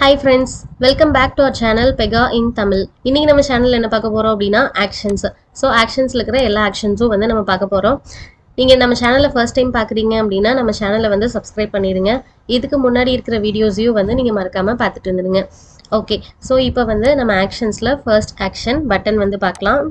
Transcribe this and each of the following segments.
Hi friends, welcome back to our channel Pega in Tamil. இன்னைக்கு நம்ம சேனல்ல என்ன பார்க்க போறோம் அப்படின்னா ஆக்ஷன்ஸ். ஸோ ஆக்ஷன்ஸ்ல இருக்கிற எல்லா ஆக்ஷன்ஸும் வந்து நம்ம பார்க்க போறோம். நீங்க நம்ம சேனலை ஃபர்ஸ்ட் டைம் பார்க்குறீங்க அப்படின்னா நம்ம சேனலை வந்து சப்ஸ்கிரைப் பண்ணிடுங்க. இதுக்கு முன்னாடி இருக்கிற வீடியோஸையும் வந்து நீங்க மறக்காம பார்த்துட்டு இருந்துருங்க. ஓகே, ஸோ இப்போ வந்து நம்ம ஆக்ஷன்ஸ்ல ஃபர்ஸ்ட் ஆக்ஷன் பட்டன் வந்து பார்க்கலாம்.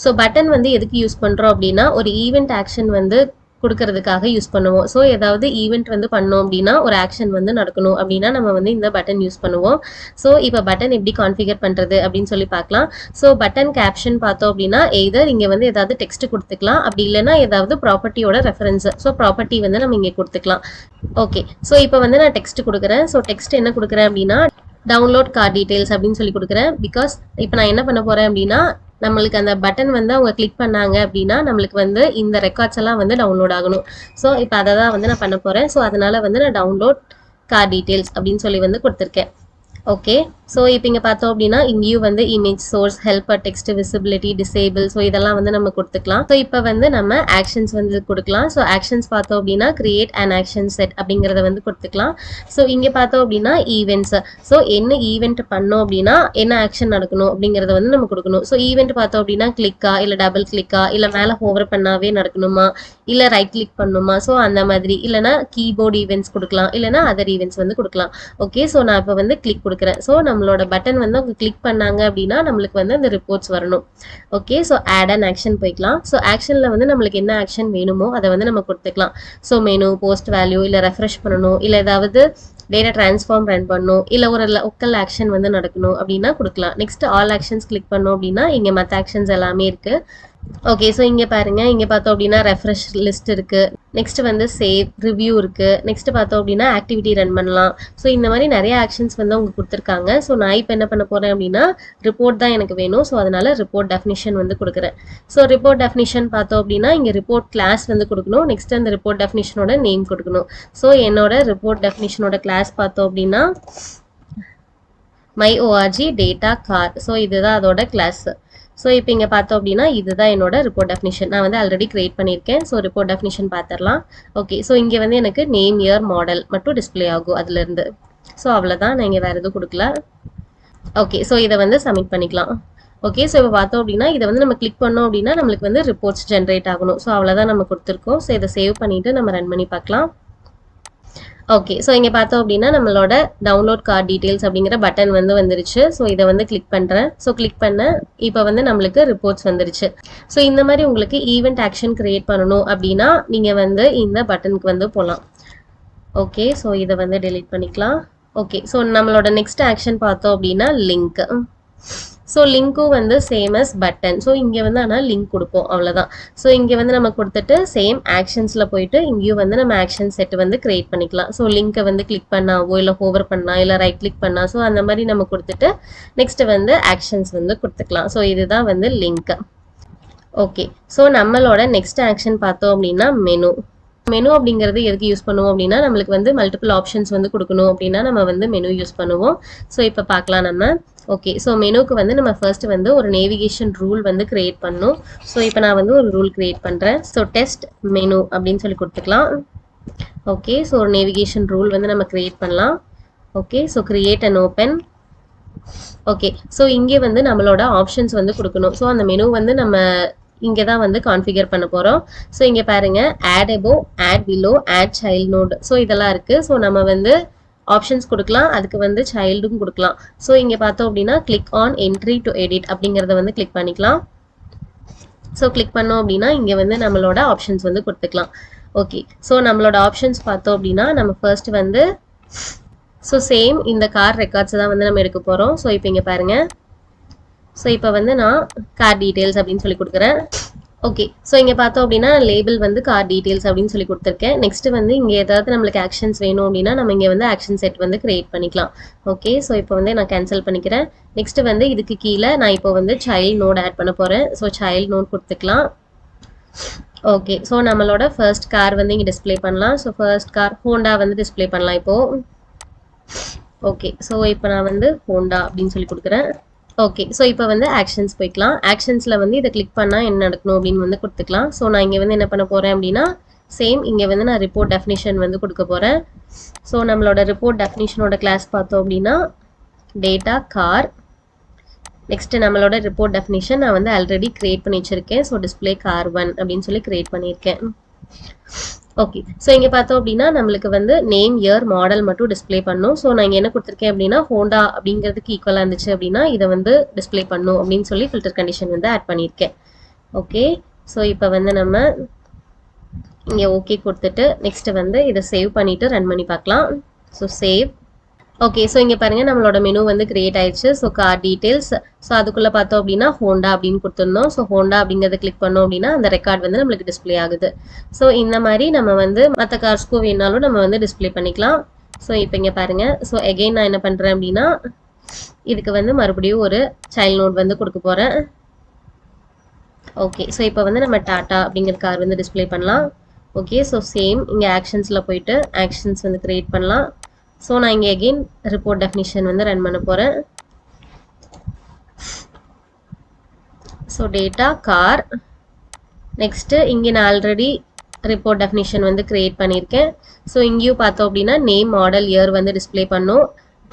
ஸோ பட்டன் வந்து எதுக்கு யூஸ் பண்ணுறோம் அப்படின்னா ஒரு ஈவெண்ட் ஆக்ஷன் வந்து கொடுக்கறதுக்காக யூஸ் பண்ணுவோம். ஸோ ஏதாவது ஈவெண்ட் வந்து பண்ணோம் அப்படின்னா ஒரு ஆக்ஷன் வந்து நடக்கணும் அப்படின்னா நம்ம வந்து இந்த பட்டன் யூஸ் பண்ணுவோம். ஸோ இப்போ பட்டன் எப்படி கான்ஃபிகர் பண்ணுறது அப்படின்னு சொல்லி பார்க்கலாம். ஸோ பட்டன் கேப்ஷன் பார்த்தோம் அப்படின்னா எய்தர் இங்கே வந்து ஏதாவது டெக்ஸ்ட் கொடுத்துக்கலாம், அப்படி இல்லைன்னா ஏதாவது ப்ராப்பர்ட்டியோட ரெஃபரன்ஸ். ஸோ ப்ராப்பர்ட்டி வந்து நம்ம இங்கே கொடுத்துக்கலாம். ஓகே, ஸோ இப்போ வந்து நான் டெக்ஸ்ட் கொடுக்குறேன். ஸோ டெக்ஸ்ட் என்ன கொடுக்குறேன் அப்படின்னா டவுன்லோட் கார்ட் டீடைல்ஸ் அப்படின்னு சொல்லி கொடுக்குறேன். பிகாஸ் இப்போ நான் என்ன பண்ண போகிறேன் அப்படின்னா நம்மளுக்கு அந்த பட்டன் வந்து அவங்க கிளிக் பண்ணாங்க அப்படின்னா நம்மளுக்கு வந்து இந்த ரெக்கார்ட்ஸ் எல்லாம் வந்து டவுன்லோட் ஆகணும். ஸோ இப்போ அதை தான் வந்து நான் பண்ண போகிறேன். ஸோ அதனால வந்து நான் டவுன்லோட் கார்ட் டீடைல்ஸ் அப்படின்னு சொல்லி வந்து கொடுத்துருக்கேன். ஓகே, ஸோ இப்போ இங்கே பார்த்தோம் அப்படின்னா இங்கேயும் வந்து image source, helper, text, visibility, disable, so இதெல்லாம் வந்து நம்ம கொடுத்துக்கலாம். ஸோ இப்போ வந்து நம்ம ஆக்ஷன்ஸ் வந்து கொடுக்கலாம். ஸோ ஆக்ஷன்ஸ் பார்த்தோம் அப்படின்னா கிரியேட் அண்ட் ஆக்ஷன் செட் அப்படிங்கிறத வந்து கொடுத்துக்கலாம். ஸோ இங்கே பார்த்தோம் அப்படின்னா ஈவெண்ட்ஸ். ஸோ என்ன ஈவெண்ட் பண்ணோம் அப்படின்னா என்ன ஆக்ஷன் நடக்கணும் அப்படிங்கிறத வந்து நம்ம கொடுக்கணும். ஸோ ஈவெண்ட் பார்த்தோம் அப்படின்னா கிளிக்கா இல்லை டபுள் கிளிக்கா இல்லை மேலே ஹோவர் பண்ணாவே நடக்கணுமா இல்லை ரைட் கிளிக் பண்ணணுமா, ஸோ அந்த மாதிரி, இல்லைனா கீபோர்ட் ஈவெண்ட்ஸ் கொடுக்கலாம், இல்லைனா அதர் ஈவெண்ட்ஸ் வந்து கொடுக்கலாம். ஓகே, ஸோ நான் இப்போ வந்து கிளிக் கொடுக்குறேன். ஸோ நம்மளோட பட்டன் வந்து அவங்க கிளிக் பண்ணாங்க அப்படின்னா நம்மளுக்கு வந்து அந்த ரிப்போர்ட்ஸ் வரணும். Okay, so add and action போய்க்கலாம். ஸோ ஆக்ஷனில் வந்து நம்மளுக்கு என்ன ஆக்ஷன் வேணுமோ அதை வந்து நம்ம கொடுத்துக்கலாம். ஸோ மெனு, போஸ்ட் வேல்யூ, இல்லை ரெஃப்ரெஷ் பண்ணணும், இல்லை ஏதாவது டேட்டா டிரான்ஸ்ஃபார்ம் ரன் பண்ணணும், இல்லை ஒரு லோக்கல் ஆக்ஷன் வந்து நடக்கணும் அப்படின்னா கொடுக்கலாம். நெக்ஸ்ட் ஆல் ஆக்ஷன்ஸ் கிளிக் பண்ணோம் அப்படின்னா இங்கே மற்ற ஆக்ஷன்ஸ் எல்லாமே இருக்குது. ஓகே, ஸோ இங்கே பாருங்க, இங்கே பார்த்தோம் அப்படின்னா ரெஃப்ரெஷ் லிஸ்ட் இருக்கு, நெக்ஸ்ட் வந்து சேவ், ரிவ்யூ இருக்கு, நெக்ஸ்ட் பார்த்தோம் அப்படின்னா ஆக்டிவிட்டி ரன் பண்ணலாம். ஸோ இந்த மாதிரி நிறைய ஆக்ஷன்ஸ் வந்து அவங்க கொடுத்துருக்காங்க. ஸோ நான் இப்போ என்ன பண்ண போறேன் அப்படின்னா ரிப்போர்ட் தான் எனக்கு வேணும். ஸோ அதனால ரிப்போர்ட் டெஃபினிஷன் வந்து கொடுக்குறேன். ஸோ ரிப்போர்ட் டெஃபினிஷன் பார்த்தோம் அப்படின்னா இங்கே ரிப்போர்ட் கிளாஸ் வந்து கொடுக்கணும். நெக்ஸ்ட் அந்த ரிப்போர்ட் டெஃபினிஷனோட நேம் கொடுக்கணும். ஸோ என்னோட ரிப்போர்ட் டெஃபினிஷனோட கிளாஸ் பார்த்தோம் அப்படின்னா myORG data car. ஸோ இதுதான் அதோட கிளாஸ். ஸோ இப்போ இங்கே பார்த்தோம் அப்படின்னா இதுதான் என்னோட ரிப்போர்ட் டெஃபினிஷன். நான் வந்து ஆல்ரெடி கிரியேட் பண்ணியிருக்கேன். ஸோ ரிப்போர்ட் டெஃபினிஷன் பார்த்துடலாம். ஓகே, ஸோ இங்கே வந்து எனக்கு நேம், இயர், மாடல் மட்டும் டிஸ்பிளே ஆகும் அதுலேருந்து. ஸோ அவ்வளோதான், நான் இங்கே வேறு எதுவும் கொடுக்கல. ஓகே, ஸோ இதை வந்து சப்மிட் பண்ணிக்கலாம். ஓகே, ஸோ இப்போ பார்த்தோம் அப்படின்னா இதை வந்து நம்ம கிளிக் பண்ணோம் அப்படின்னா நம்மளுக்கு வந்து ரிப்போர்ட்ஸ் ஜென்ரேட் ஆகணும். ஸோ அவ்வளோதான் நம்ம கொடுத்துருக்கோம். ஸோ இதை சேவ் பண்ணிவிட்டு நம்ம ரன் பண்ணி பார்க்கலாம். ஓகே, ஸோ இங்கே பார்த்தோம் அப்படின்னா நம்மளோட டவுன்லோட் கார்ட் டீடைல்ஸ் அப்படிங்கிற பட்டன் வந்து வந்துருச்சு. ஸோ இதை வந்து கிளிக் பண்ணுறேன். ஸோ கிளிக் பண்ண இப்போ வந்து நம்மளுக்கு ரிப்போர்ட்ஸ் வந்துருச்சு. ஸோ இந்த மாதிரி உங்களுக்கு ஈவெண்ட் ஆக்ஷன் கிரியேட் பண்ணணும் அப்படின்னா நீங்கள் வந்து இந்த பட்டனுக்கு வந்து போகலாம். ஓகே, ஸோ இதை வந்து டெலீட் பண்ணிக்கலாம். ஓகே, ஸோ நம்மளோட நெக்ஸ்ட் ஆக்ஷன் பார்த்தோம் அப்படின்னா லிங்க். ஸோ லிங்க்கும் வந்து சேம் அஸ் பட்டன். ஸோ இங்கே வந்து ஆனால் லிங்க் கொடுப்போம், அவ்வளோதான். ஸோ இங்கே வந்து நம்ம கொடுத்துட்டு சேம் ஆக்ஷன்ஸில் போயிட்டு இங்கேயும் வந்து நம்ம ஆக்ஷன் செட் வந்து கிரியேட் பண்ணிக்கலாம். ஸோ லிங்க்கை வந்து கிளிக் பண்ணாவோ இல்லை ஹோவர் பண்ணா இல்லை ரைட் கிளிக் பண்ணா, ஸோ அந்த மாதிரி நம்ம கொடுத்துட்டு நெக்ஸ்ட் வந்து ஆக்ஷன்ஸ் வந்து கொடுத்துக்கலாம். ஸோ இதுதான் வந்து லிங்க். ஓகே, ஸோ நம்மளோட நெக்ஸ்ட் ஆக்ஷன் பார்த்தோம் அப்படின்னா மெனு. மெனு அப்படிங்கிறது எதுக்கு யூஸ் பண்ணுவோம் அப்படின்னா நம்மளுக்கு வந்து மல்டிபிள் ஆப்ஷன்ஸ் வந்து கொடுக்கணும் அப்படின்னா நம்ம வந்து மெனு யூஸ் பண்ணுவோம். ஸோ இப்போ பார்க்கலாம் நம்ம. ஓகே, ஸோ மெனுக்கு வந்து நம்ம ஃபர்ஸ்ட் வந்து ஒரு நேவிகேஷன் ரூல் வந்து கிரியேட் பண்ணணும். ஸோ இப்போ நான் வந்து ஒரு ரூல் கிரியேட் பண்ணுறேன். ஸோ டெஸ்ட் மெனு அப்படின்னு சொல்லி கொடுத்துக்கலாம். ஓகே, ஸோ ஒரு நேவிகேஷன் ரூல் வந்து நம்ம கிரியேட் பண்ணலாம். Okay, so create and open. Okay, so இங்கே வந்து நம்மளோட ஆப்ஷன்ஸ் வந்து கொடுக்கணும். ஸோ அந்த மெனு வந்து நம்ம இங்கே தான் வந்து கான்ஃபிகர் பண்ண போகிறோம். ஸோ இங்கே பாருங்கள், add above, add below, add child node, so இதெல்லாம் இருக்குது. ஸோ நம்ம வந்து ஆப்ஷன்ஸ் கொடுக்கலாம், அதுக்கு வந்து சைல்டும் கொடுக்கலாம். ஸோ இங்கே பார்த்தோம் அப்படின்னா click on entry to edit அப்படிங்கிறத வந்து கிளிக் பண்ணிக்கலாம். ஸோ கிளிக் பண்ணோம் அப்படின்னா இங்கே வந்து நம்மளோட ஆப்ஷன்ஸ் வந்து கொடுத்துக்கலாம். ஓகே, ஸோ நம்மளோட ஆப்ஷன்ஸ் பார்த்தோம் அப்படின்னா நம்ம ஃபர்ஸ்ட் வந்து ஸோ சேம் இந்த கார் ரெக்கார்ட்ஸ் தான் வந்து நம்ம எடுக்க போகிறோம். ஸோ இப்போ இங்கே பாருங்கள், ஸோ இப்போ வந்து நான் கார் டீட்டெயில்ஸ் அப்படின்னு சொல்லி கொடுக்குறேன். ஓகே, ஸோ இங்கே பார்த்தோம் அப்படின்னா லேபிள் வந்து கார் டீட்டெயில்ஸ் அப்படின்னு சொல்லி கொடுத்துருக்கேன். நெக்ஸ்ட் வந்து இங்கே ஏதாவது நம்மளுக்கு ஆக்ஷன்ஸ் வேணும் அப்படின்னா நம்ம இங்கே வந்து ஆக்ஷன் செட் வந்து கிரியேட் பண்ணிக்கலாம். ஓகே, ஸோ இப்போ வந்து நான் கேன்சல் பண்ணிக்கிறேன். நெக்ஸ்ட் வந்து இதுக்கு கீழே நான் இப்போ வந்து சைல்ட் நோட் ஆட் பண்ண போகிறேன். ஸோ சைல்ட் நோட் கொடுத்துக்கலாம். ஓகே, ஸோ நம்மளோட ஃபர்ஸ்ட் கார் வந்து இங்கே டிஸ்பிளே பண்ணலாம். ஸோ ஃபர்ஸ்ட் கார் ஹோண்டா வந்து டிஸ்பிளே பண்ணலாம் இப்போது. ஓகே, ஸோ இப்போ நான் வந்து ஹோண்டா அப்படின்னு சொல்லி கொடுக்குறேன். ஓகே, ஸோ இப்போ வந்து ஆக்ஷன்ஸ் போய்க்கலாம். ஆக்ஷன்ஸில் வந்து இதை கிளிக் பண்ணால் என்ன நடக்கணும் அப்படின்னு வந்து கொடுத்துக்கலாம். ஸோ நான் இங்கே வந்து என்ன பண்ண போகிறேன் அப்படின்னா சேம் இங்கே வந்து நான் ரிப்போர்ட் டெஃபினிஷன் வந்து கொடுக்க போகிறேன். ஸோ நம்மளோட ரிப்போர்ட் டெஃபினிஷனோட கிளாஸ் பார்த்தோம் அப்படின்னா டேட்டா கார். நெக்ஸ்ட் நம்மளோட ரிப்போர்ட் டெஃபினிஷன் நான் வந்து ஆல்ரெடி கிரியேட் பண்ணி வச்சிருக்கேன். ஸோ டிஸ்பிளே கார் 1 அப்படின்னு சொல்லி கிரியேட் பண்ணியிருக்கேன். ஓகே, ஸோ இங்கே பார்த்தோம் அப்படின்னா நம்மளுக்கு வந்து நேம் இயர் மாடல் மட்டும் டிஸ்பிளே பண்ணும். ஸோ நான் இங்கே என்ன கொடுத்துருக்கேன் அப்படின்னா ஹோண்டா அப்படிங்கிறதுக்கு ஈக்குவலாக இருந்துச்சு அப்படின்னா இதை வந்து டிஸ்பிளே பண்ணும் அப்படின்னு சொல்லி ஃபில்டர் கண்டிஷன் வந்து ஆட் பண்ணியிருக்கேன். ஓகே, ஸோ இப்போ வந்து நம்ம இங்கே ஓகே கொடுத்துட்டு நெக்ஸ்ட் வந்து இதை சேவ் பண்ணிவிட்டு ரன் பண்ணி பார்க்கலாம். So save. ஓகே, ஸோ இங்கே பாருங்கள் நம்மளோட மெனு வந்து கிரியேட் ஆயிடுச்சு. So car details. ஸோ அதுக்குள்ளே பார்த்தோம் அப்படின்னா ஹோண்டா அப்படின்னு கொடுத்துருந்தோம். ஸோ ஹோண்டா அப்படிங்கிறத கிளிக் பண்ணோம் அப்படின்னா அந்த ரெக்கார்ட் வந்து நம்மளுக்கு டிஸ்பிளே ஆகுது. ஸோ இந்த மாதிரி நம்ம வந்து மற்ற கார்ஸ்க்கும் வேணாலும் நம்ம வந்து டிஸ்பிளே பண்ணிக்கலாம். ஸோ இப்போ இங்கே பாருங்கள். ஸோ எகெயின் நான் என்ன பண்ணுறேன் அப்படின்னா இதுக்கு வந்து மறுபடியும் ஒரு சைல்ட் நோட் வந்து கொடுக்க போகிறேன். ஓகே, ஸோ இப்போ வந்து நம்ம டாட்டா அப்படிங்கிற கார் வந்து டிஸ்பிளே பண்ணலாம். ஓகே, ஸோ சேம் இங்கே ஆக்ஷன்ஸில் போயிட்டு ஆக்ஷன்ஸ் வந்து கிரியேட் பண்ணலாம். ஸோ நான் இங்கே அகெயின் ரிப்போர்ட் டெஃபினிஷன் வந்து ரன் பண்ண போகிறேன். So data car. நெக்ஸ்ட்டு இங்கே நான் ஆல்ரெடி ரிப்போர்ட் டெஃபினிஷன் வந்து கிரியேட் பண்ணியிருக்கேன். ஸோ இங்கேயும் பார்த்தோம் அப்படின்னா நேம் மாடல் இயர் வந்து டிஸ்பிளே பண்ணும்.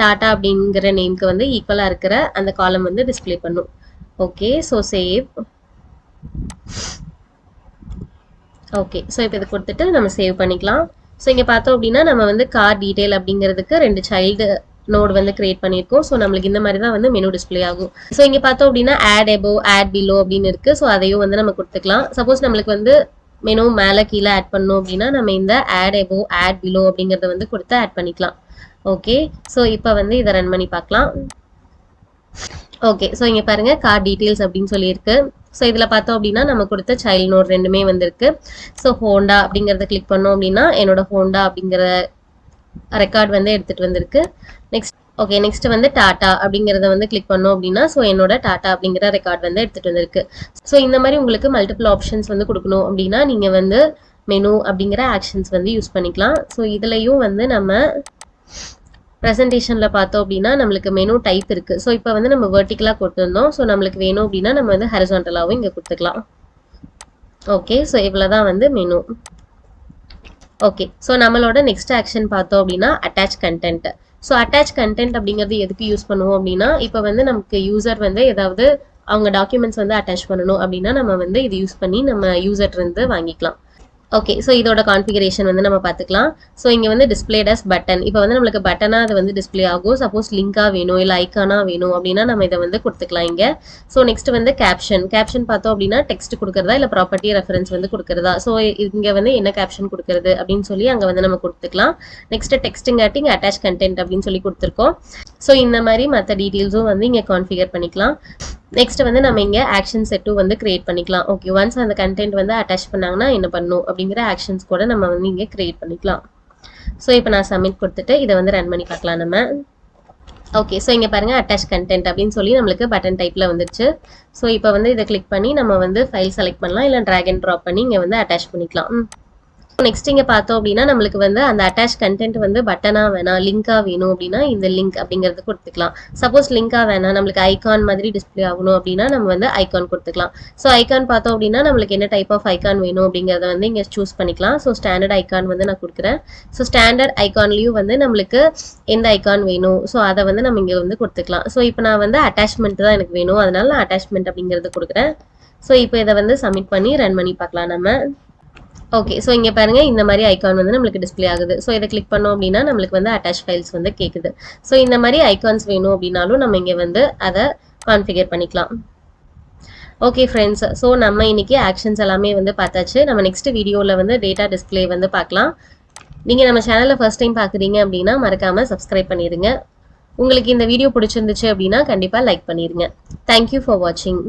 டாட்டா அப்படிங்கிற நேம்க்கு வந்து ஈக்குவலாக இருக்கிற அந்த காலம் வந்து டிஸ்பிளே பண்ணும். Okay, so save. Okay, so இப்போ இதை கொடுத்துட்டு நம்ம சேவ் பண்ணிக்கலாம். ஸோ இங்கே பார்த்தோம் அப்படின்னா நம்ம வந்து கார் டீட்டெயில் அப்படிங்கிறதுக்கு 2 சைல்டு நோடு வந்து கிரியேட் பண்ணியிருக்கோம். ஸோ நம்மளுக்கு இந்த மாதிரி தான் வந்து மெனு டிஸ்பிளே ஆகும். ஸோ இங்கே பார்த்தோம் அப்படின்னா ஆட் எபோ ஆட் பிலோ அப்படின்னு இருக்குது. ஸோ அதையும் வந்து நம்ம கொடுத்துக்கலாம். சப்போஸ் நம்மளுக்கு வந்து மெனு மேலே கீழே ஆட் பண்ணோம் அப்படின்னா நம்ம இந்த ஆட் எபோ ஆட் பிலோ அப்படிங்கிறத வந்து கொடுத்து ஆட் பண்ணிக்கலாம். ஓகே, ஸோ இப்போ வந்து இதை ரன் பண்ணி பார்க்கலாம். ஓகே, ஸோ இங்கே பாருங்கள் கார் டீட்டெயில்ஸ் அப்படின்னு சொல்லியிருக்கு. ஸோ இதில் பார்த்தோம் அப்படின்னா நம்ம கொடுத்த சைல்ட் நோட் 2மே வந்திருக்கு. ஸோ ஹோண்டா அப்படிங்கிறத கிளிக் பண்ணோம் அப்படின்னா என்னோட ஹோண்டா அப்படிங்கிற ரெக்கார்ட் வந்து எடுத்துகிட்டு வந்திருக்கு. நெக்ஸ்ட் ஓகே, நெக்ஸ்ட் வந்து டாட்டா அப்படிங்கிறத வந்து கிளிக் பண்ணோம் அப்படின்னா ஸோ என்னோட டாட்டா அப்படிங்கிற ரெக்கார்ட் வந்து எடுத்துகிட்டு வந்திருக்கு. ஸோ இந்த மாதிரி உங்களுக்கு மல்டிபிள் ஆப்ஷன்ஸ் வந்து கொடுக்கணும் அப்படின்னா நீங்கள் வந்து மெனு அப்படிங்கிற ஆக்ஷன்ஸ் வந்து யூஸ் பண்ணிக்கலாம். ஸோ இதுலேயும் வந்து நம்ம ப்ரெசன்டேஷனில் பார்த்தோம் அப்படின்னா நம்மளுக்கு மெனு டைப் இருக்குது. ஸோ இப்போ வந்து நம்ம வெர்டிக்கலாக கொடுத்துருந்தோம். ஸோ நம்மளுக்கு வேணும் அப்படின்னா நம்ம வந்து ஹரிசாண்டலாகவும் இங்கே கொடுத்துக்கலாம். ஓகே, ஸோ இவ்வளோ தான் வந்து மெனு. ஓகே, ஸோ நம்மளோட நெக்ஸ்ட் ஆக்ஷன் பார்த்தோம் அப்படின்னா attach content. So attach content அப்படிங்கிறது எதுக்கு யூஸ் பண்ணுவோம் அப்படின்னா இப்போ வந்து நமக்கு யூசர் வந்து ஏதாவது அவங்க டாக்குமெண்ட்ஸ் வந்து அட்டாச் பண்ணணும் அப்படின்னா நம்ம வந்து இது யூஸ் பண்ணி நம்ம யூசர்லேருந்து வாங்கிக்கலாம். ஓகே, ஸோ இதோட கான்ஃபிகரேஷன் வந்து நம்ம பார்த்துக்கலாம். ஸோ இங்கே வந்து டிஸ்பிளேட் அஸ் பட்டன். இப்போ வந்து நம்மளுக்கு பட்டனாக அது வந்து டிஸ்பிளே ஆகும். சப்போஸ் லிங்காக வேணும் இல்லை ஐக்கானாக வேணும் அப்படின்னா நம்ம இதை வந்து கொடுத்துக்கலாம் இங்கே. ஸோ நெக்ஸ்ட் வந்து கேப்ஷன். கேப்ஷன் பார்த்தோம் அப்படின்னா டெக்ஸ்ட் கொடுக்குறதா இல்லை ப்ராப்பர்ட்டி ரெஃபரன்ஸ் வந்து கொடுக்குறதா. ஸோ இங்கே வந்து என்ன கேப்ஷன் கொடுக்குறது அப்படின்னு சொல்லி அங்கே வந்து நம்ம கொடுத்துக்கலாம். நெக்ஸ்ட் டெக்ஸ்டிங்காட்டிங் அட்டாச் கண்டென்ட் அப்படின்னு சொல்லி கொடுத்துருக்கோம். ஸோ இந்த மாதிரி மற்ற டீட்டெயில்ஸும் வந்து இங்கே கான்ஃபிகர் பண்ணிக்கலாம். நெக்ஸ்ட் வந்து நம்ம இங்கே ஆக்ஷன் செட்டும் வந்து கிரியேட் பண்ணிக்கலாம். ஓகே, ஒன்ஸ் அந்த கண்டென்ட் வந்து அட்டாச் பண்ணாங்கன்னா என்ன பண்ணணும் அப்படிங்கிற ஆக்ஷன்ஸ் கூட நம்ம வந்து இங்கே கிரியேட் பண்ணிக்கலாம். ஸோ இப்போ நான் சப்மிட் கொடுத்துட்டு இதை வந்து ரன் பண்ணி பார்க்கலாம் நம்ம. ஓகே, ஸோ இங்கே பாருங்கள் அட்டாச் கண்டென்ட் அப்படின்னு சொல்லி நம்மளுக்கு பட்டன் டைப்பில் வந்துருச்சு. ஸோ இப்போ வந்து இதை கிளிக் பண்ணி நம்ம வந்து ஃபைல் செலக்ட் பண்ணலாம் இல்லை ட்ராக் அண்ட் ட்ராப் பண்ணி இங்கே வந்து அட்டாச் பண்ணிக்கலாம். நெக்ஸ்ட் இங்கே பார்த்தோம் அப்படின்னா நம்மளுக்கு வந்து அந்த அட்டாச் கண்டென்ட் வந்து பட்டனாக வேணாம் லிங்காக வேணும் அப்படின்னா இந்த லிங்க் அப்படிங்கிறது கொடுத்துக்கலாம். சப்போஸ் லிங்காக வேணாம் நம்மளுக்கு ஐகான் மாதிரி டிஸ்பிளே ஆகணும் அப்படின்னா நம்ம வந்து ஐகான் கொடுத்துக்கலாம். ஸோ ஐகான் பார்த்தோம் அப்படின்னா நம்மளுக்கு என்ன டைப் ஆஃப் ஐகான் வேணும் அப்படிங்கிறத வந்து இங்கே சூஸ் பண்ணிக்கலாம். ஸோ ஸ்டாண்டர்ட் ஐகான் வந்து நான் கொடுக்குறேன். ஸோ ஸ்டாண்டர்ட் ஐகான்லேயும் வந்து நம்மளுக்கு எந்த ஐகான் வேணும் ஸோ அதை வந்து நம்ம இங்கே வந்து கொடுத்துக்கலாம். ஸோ இப்போ நான் வந்து அட்டாச்மெண்ட் தான் எனக்கு வேணும், அதனால நான் அட்டாச்மெண்ட் அப்படிங்கிறது கொடுக்குறேன். ஸோ இப்போ இதை வந்து சப்மிட் பண்ணி ரன் பண்ணி பார்க்கலாம் நம்ம. ஓகே, ஸோ இங்கே பாருங்கள் இந்த மாதிரி ஐகான் வந்து நம்மளுக்கு டிஸ்பிளே ஆகுது. ஸோ இதை கிளிக் பண்ணோம் அப்படின்னா நம்மளுக்கு வந்து அட்டாச் ஃபைல்ஸ் வந்து கேட்குது. ஸோ இந்த மாதிரி ஐகான்ஸ் வேணும் அப்படின்னாலும் நம்ம இங்கே வந்து அதை கான்ஃபிகர் பண்ணிக்கலாம். ஓகே ஃப்ரெண்ட்ஸ், ஸோ நம்ம இன்னைக்கு ஆக்ஷன்ஸ் எல்லாமே வந்து பார்த்தாச்சு. நம்ம நெக்ஸ்ட் வீடியோவில் வந்து டேட்டா டிஸ்பிளே வந்து பார்க்கலாம். நீங்கள் நம்ம சேனலில் ஃபர்ஸ்ட் டைம் பார்க்குறீங்க அப்படின்னா மறக்காமல் சப்ஸ்கிரைப் பண்ணிடுங்க. உங்களுக்கு இந்த வீடியோ பிடிச்சிருந்துச்சு அப்படின்னா கண்டிப்பாக லைக் பண்ணிடுங்க. தேங்க்யூ ஃபார் வாட்சிங்.